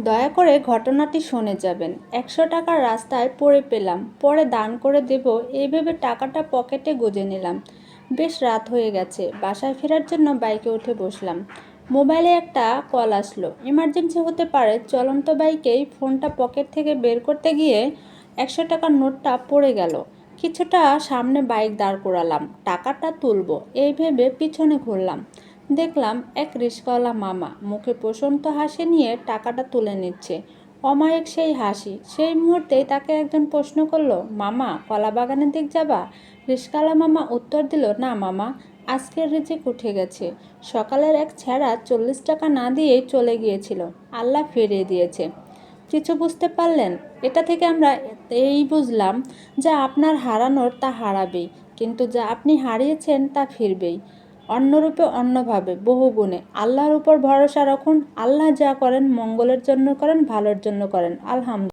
দয়া করে ঘটনাটি শুনে যাবেন। ১০০ টাকার রাস্তায় পড়ে পেলাম, পরে দান করে দেব এই ভেবে টাকাটা পকেটে গুজে নিলাম। বেশ রাত হয়ে গেছে, বাসায় ফেরার জন্য বাইকে উঠে বসলাম। মোবাইলে একটা কল আসলো, ইমার্জেন্সি হতে পারে। চলন্ত বাইকেই ফোনটা পকেট থেকে বের করতে গিয়ে ১০০ টাকার নোটটা পড়ে গেল। কিছুটা সামনে বাইক দাঁড় করালাম, টাকাটা তুলব এই ভেবে পিছনে ঘুরলাম। দেখলাম এক রিকশাওয়ালা মামা মুখে প্রশান্ত হাসি নিয়ে টাকাটা তুলে নিচ্ছে। অমায়িক সেই হাসি। সেই মুহূর্তেই তাকে একজন প্রশ্ন করলো, মামা কলা বাগানের দিক যাবা? রিকশাওয়ালা মামা উত্তর দিল, না মামা, আজকের রিজিক উঠে গেছে। সকালের এক ছেঁড়া ৪০ টাকা না দিয়েই চলে গিয়েছিল, আল্লাহ ফিরিয়ে দিয়েছে। কিছু বুঝতে পারলেন? এটা থেকে আমরা এই বুঝলাম, যা আপনার হারানোর তা হারাবেই, কিন্তু যা আপনি হারিয়েছেন তা ফিরবেই, অন্যরূপে, অন্যভাবে, বহুগুণে। আল্লাহর উপর ভরসা রাখুন। আল্লাহ যা করেন মঙ্গলের জন্য করেন, ভালোর জন্য করেন। আলহামদুলিল্লাহ।